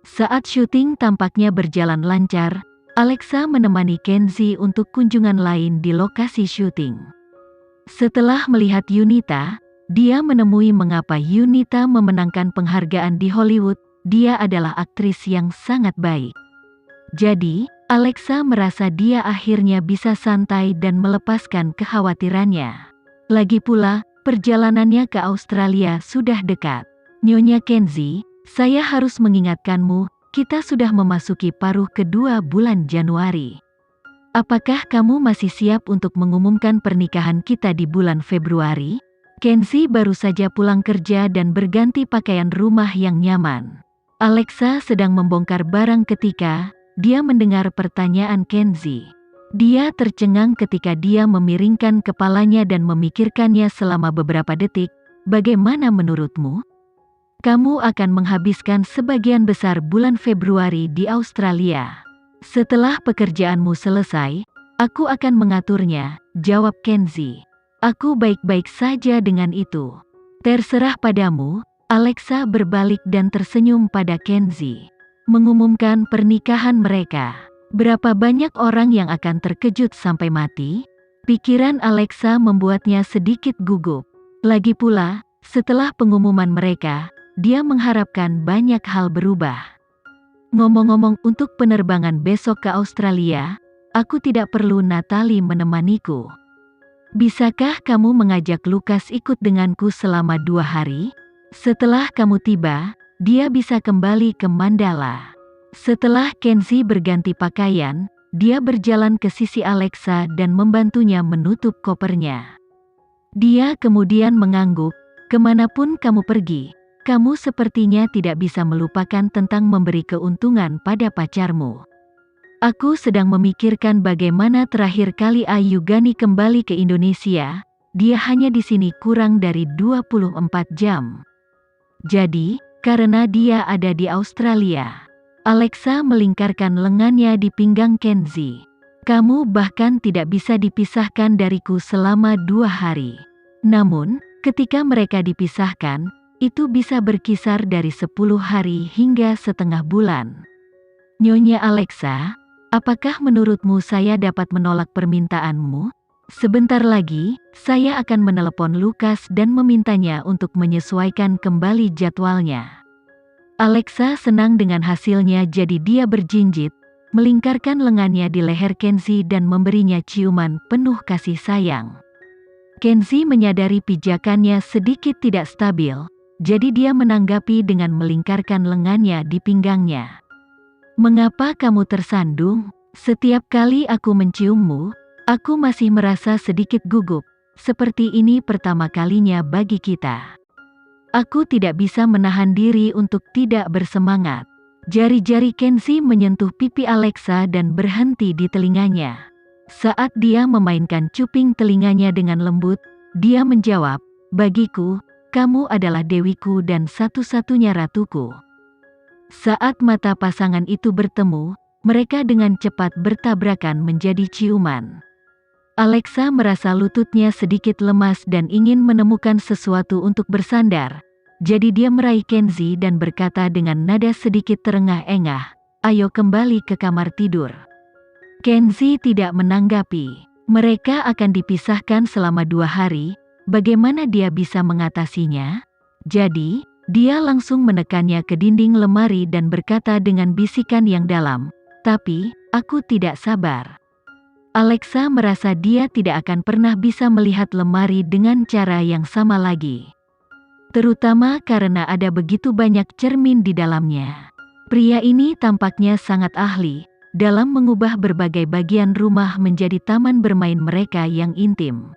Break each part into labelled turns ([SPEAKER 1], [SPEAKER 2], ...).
[SPEAKER 1] Saat syuting tampaknya berjalan lancar, Alexa menemani Kenzie untuk kunjungan lain di lokasi syuting. Setelah melihat Yunita, dia menemui mengapa Yunita memenangkan penghargaan di Hollywood. Dia adalah aktris yang sangat baik. Jadi, Alexa merasa dia akhirnya bisa santai dan melepaskan kekhawatirannya. Lagi pula, perjalanannya ke Australia sudah dekat. Nyonya Kenzie, saya harus mengingatkanmu, kita sudah memasuki paruh kedua bulan Januari. Apakah kamu masih siap untuk mengumumkan pernikahan kita di bulan Februari? Kenzie baru saja pulang kerja dan berganti pakaian rumah yang nyaman. Alexa sedang membongkar barang ketika dia mendengar pertanyaan Kenzie. Dia tercengang ketika dia memiringkan kepalanya dan memikirkannya selama beberapa detik. Bagaimana menurutmu? Kamu akan menghabiskan sebagian besar bulan Februari di Australia. Setelah pekerjaanmu selesai, aku akan mengaturnya, jawab Kenzie. Aku baik-baik saja dengan itu. Terserah padamu. Alexa berbalik dan tersenyum pada Kenzie. Mengumumkan pernikahan mereka. Berapa banyak orang yang akan terkejut sampai mati? Pikiran Alexa membuatnya sedikit gugup. Lagi pula, setelah pengumuman mereka, dia mengharapkan banyak hal berubah. Ngomong-ngomong, untuk penerbangan besok ke Australia, aku tidak perlu Natalie menemaniku. Bisakah kamu mengajak Lukas ikut denganku selama 2 hari? Setelah kamu tiba, dia bisa kembali ke Mandala. Setelah Kenzie berganti pakaian, dia berjalan ke sisi Alexa dan membantunya menutup kopernya. Dia kemudian mengangguk, kemanapun kamu pergi, kamu sepertinya tidak bisa melupakan tentang memberi keuntungan pada pacarmu. Aku sedang memikirkan bagaimana terakhir kali Ayu Gani kembali ke Indonesia. Dia hanya di sini kurang dari 24 jam. Jadi, karena dia ada di Australia. Alexa melingkarkan lengannya di pinggang Kenzie. Kamu bahkan tidak bisa dipisahkan dariku selama 2 hari. Namun, ketika mereka dipisahkan, itu bisa berkisar dari 10 hari hingga setengah bulan. Nyonya Alexa, apakah menurutmu saya dapat menolak permintaanmu? Sebentar lagi, saya akan menelepon Lukas dan memintanya untuk menyesuaikan kembali jadwalnya. Alexa senang dengan hasilnya, jadi dia berjinjit, melingkarkan lengannya di leher Kenzie dan memberinya ciuman penuh kasih sayang. Kenzie menyadari pijakannya sedikit tidak stabil, jadi dia menanggapi dengan melingkarkan lengannya di pinggangnya. Mengapa kamu tersandung? Setiap kali aku menciummu, aku masih merasa sedikit gugup. Seperti ini pertama kalinya bagi kita. Aku tidak bisa menahan diri untuk tidak bersemangat. Jari-jari Kenzie menyentuh pipi Alexa dan berhenti di telinganya. Saat dia memainkan cuping telinganya dengan lembut, dia menjawab, bagiku, kamu adalah dewiku dan satu-satunya ratuku. Saat mata pasangan itu bertemu, mereka dengan cepat bertabrakan menjadi ciuman. Alexa merasa lututnya sedikit lemas dan ingin menemukan sesuatu untuk bersandar. Jadi dia meraih Kenzie dan berkata dengan nada sedikit terengah-engah, ayo kembali ke kamar tidur. Kenzie tidak menanggapi. Mereka akan dipisahkan selama 2 hari, bagaimana dia bisa mengatasinya? Jadi, dia langsung menekannya ke dinding lemari dan berkata dengan bisikan yang dalam, tapi, aku tidak sabar. Alexa merasa dia tidak akan pernah bisa melihat lemari dengan cara yang sama lagi. Terutama karena ada begitu banyak cermin di dalamnya. Pria ini tampaknya sangat ahli dalam mengubah berbagai bagian rumah menjadi taman bermain mereka yang intim.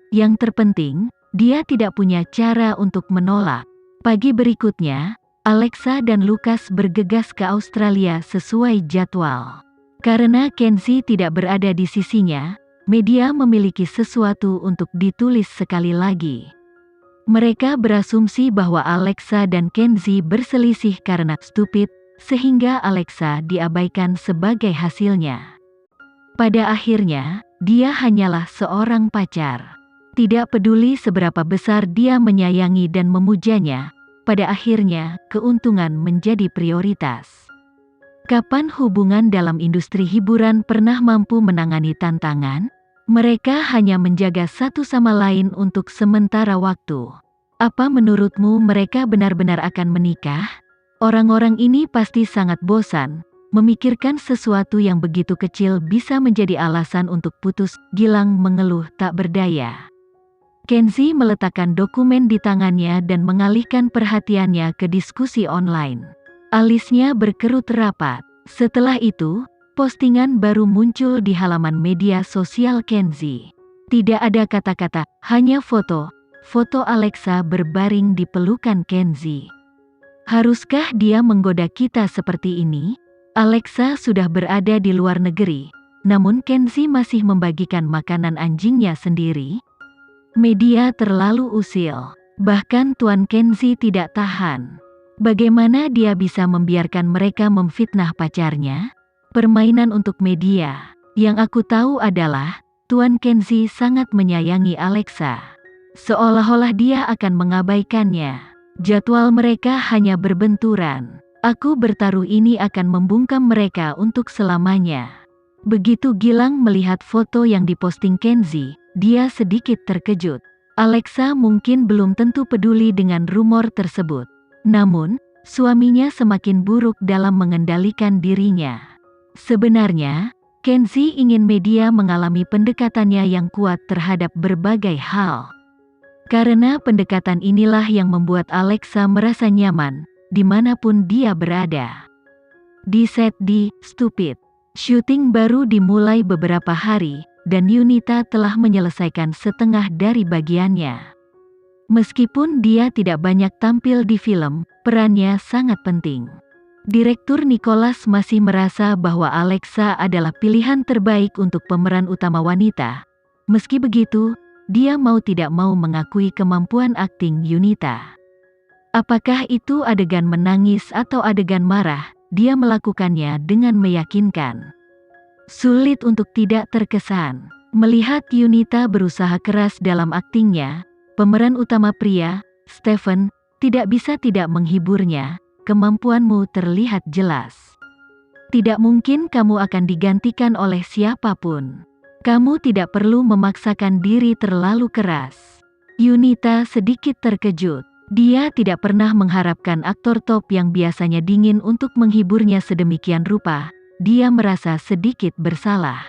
[SPEAKER 1] Yang terpenting, dia tidak punya cara untuk menolak. Pagi berikutnya, Alexa dan Lukas bergegas ke Australia sesuai jadwal. Karena Kenzie tidak berada di sisinya, media memiliki sesuatu untuk ditulis sekali lagi. Mereka berasumsi bahwa Alexa dan Kenzie berselisih karena stupid, sehingga Alexa diabaikan sebagai hasilnya. Pada akhirnya, dia hanyalah seorang pacar. Tidak peduli seberapa besar dia menyayangi dan memujanya, pada akhirnya keuntungan menjadi prioritas. Kapan hubungan dalam industri hiburan pernah mampu menangani tantangan? Mereka hanya menjaga satu sama lain untuk sementara waktu. Apa menurutmu mereka benar-benar akan menikah? Orang-orang ini pasti sangat bosan. Memikirkan sesuatu yang begitu kecil bisa menjadi alasan untuk putus. Gilang mengeluh tak berdaya. Kenzi meletakkan dokumen di tangannya dan mengalihkan perhatiannya ke diskusi online. Alisnya berkerut rapat. Setelah itu, postingan baru muncul di halaman media sosial Kenzi. Tidak ada kata-kata, hanya foto. Foto Alexa berbaring di pelukan Kenzi. Haruskah dia menggoda kita seperti ini? Alexa sudah berada di luar negeri, namun Kenzi masih membagikan makanan anjingnya sendiri. Media terlalu usil, bahkan Tuan Kenzi tidak tahan. Bagaimana dia bisa membiarkan mereka memfitnah pacarnya? Permainan untuk media. Yang aku tahu adalah, Tuan Kenzi sangat menyayangi Alexa. Seolah-olah dia akan mengabaikannya. Jadwal mereka hanya berbenturan. Aku bertaruh ini akan membungkam mereka untuk selamanya. Begitu Gilang melihat foto yang diposting Kenzi, dia sedikit terkejut. Alexa mungkin belum tentu peduli dengan rumor tersebut. Namun, suaminya semakin buruk dalam mengendalikan dirinya. Sebenarnya, Kenzi ingin media mengalami pendekatannya yang kuat terhadap berbagai hal. Karena pendekatan inilah yang membuat Alexa merasa nyaman dimanapun dia berada. Di set di Stupid, syuting baru dimulai beberapa hari, dan Yunita telah menyelesaikan setengah dari bagiannya. Meskipun dia tidak banyak tampil di film, perannya sangat penting. Direktur Nicholas masih merasa bahwa Alexa adalah pilihan terbaik untuk pemeran utama wanita. Meski begitu, dia mau tidak mau mengakui kemampuan akting Yunita. Apakah itu adegan menangis atau adegan marah, dia melakukannya dengan meyakinkan. Sulit untuk tidak terkesan. Melihat Yunita berusaha keras dalam aktingnya, pemeran utama pria, Stephen, tidak bisa tidak menghiburnya. Kemampuanmu terlihat jelas. Tidak mungkin kamu akan digantikan oleh siapapun. Kamu tidak perlu memaksakan diri terlalu keras. Yunita sedikit terkejut. Dia tidak pernah mengharapkan aktor top yang biasanya dingin untuk menghiburnya sedemikian rupa. Dia merasa sedikit bersalah.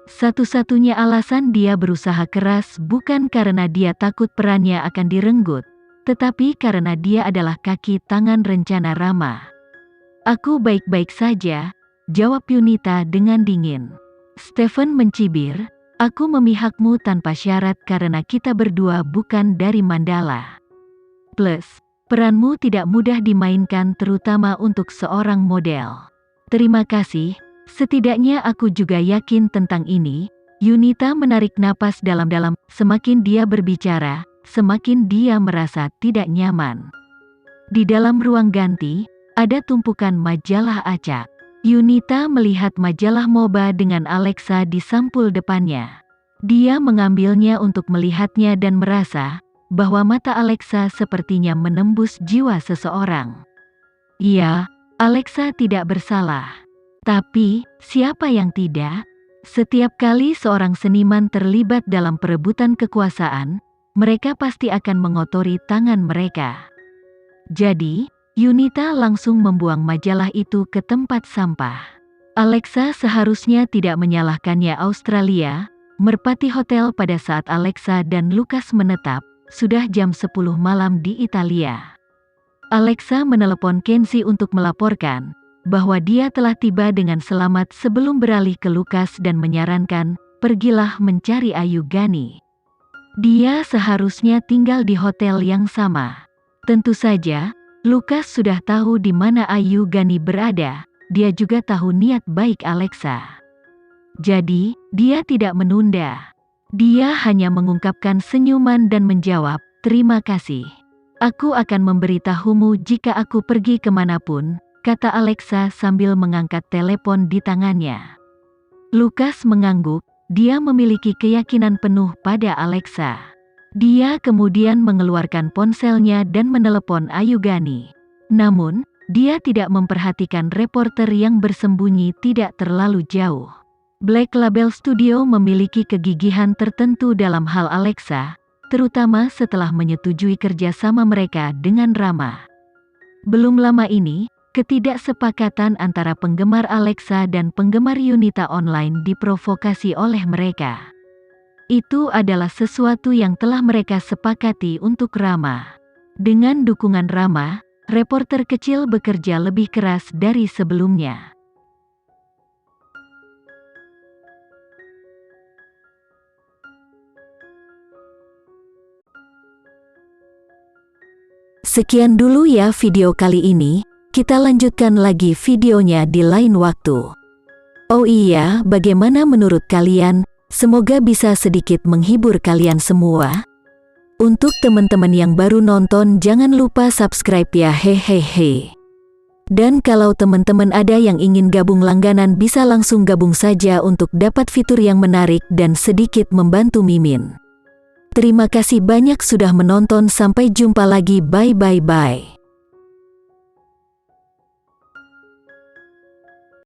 [SPEAKER 1] Satu-satunya alasan dia berusaha keras bukan karena dia takut perannya akan direnggut, tetapi karena dia adalah kaki tangan rencana Rama. Aku baik-baik saja, jawab Yunita dengan dingin. Stephen mencibir, aku memihakmu tanpa syarat karena kita berdua bukan dari Mandala. Plus, peranmu tidak mudah dimainkan terutama untuk seorang model. Terima kasih, setidaknya aku juga yakin tentang ini. Yunita menarik napas dalam-dalam, semakin dia berbicara, semakin dia merasa tidak nyaman. Di dalam ruang ganti, ada tumpukan majalah acak. Yunita melihat majalah MOBA dengan Alexa di sampul depannya. Dia mengambilnya untuk melihatnya dan merasa bahwa mata Alexa sepertinya menembus jiwa seseorang. Iya, Alexa tidak bersalah. Tapi, siapa yang tidak? Setiap kali seorang seniman terlibat dalam perebutan kekuasaan, mereka pasti akan mengotori tangan mereka. Jadi, Yunita langsung membuang majalah itu ke tempat sampah. Alexa seharusnya tidak menyalahkannya. Australia, merpati hotel pada saat Alexa dan Lucas menetap. Sudah jam 10 malam di Italia. Alexa menelepon Kenzi untuk melaporkan bahwa dia telah tiba dengan selamat sebelum beralih ke Lucas dan menyarankan, pergilah mencari Ayu Gani. Dia seharusnya tinggal di hotel yang sama. Tentu saja, Lucas sudah tahu di mana Ayu Gani berada, dia juga tahu niat baik Alexa. Jadi, dia tidak menunda. Dia hanya mengungkapkan senyuman dan menjawab, terima kasih. Aku akan memberitahumu jika aku pergi kemanapun, kata Alexa sambil mengangkat telepon di tangannya. Lucas mengangguk, dia memiliki keyakinan penuh pada Alexa. Dia kemudian mengeluarkan ponselnya dan menelepon Ayugani. Namun, dia tidak memperhatikan reporter yang bersembunyi tidak terlalu jauh. Black Label Studio memiliki kegigihan tertentu dalam hal Alexa, terutama setelah menyetujui kerjasama mereka dengan Rama. Belum lama ini, ketidaksepakatan antara penggemar Alexa dan penggemar Yunita online diprovokasi oleh mereka. Itu adalah sesuatu yang telah mereka sepakati untuk Rama. Dengan dukungan Rama, reporter kecil bekerja lebih keras dari sebelumnya. Sekian dulu ya video kali ini, kita lanjutkan lagi videonya di lain waktu. Oh iya, bagaimana menurut kalian? Semoga bisa sedikit menghibur kalian semua. Untuk teman-teman yang baru nonton, jangan lupa subscribe ya, hehehe. Dan kalau teman-teman ada yang ingin gabung langganan, bisa langsung gabung saja untuk dapat fitur yang menarik dan sedikit membantu Mimin. Terima kasih banyak sudah menonton, sampai jumpa lagi, bye.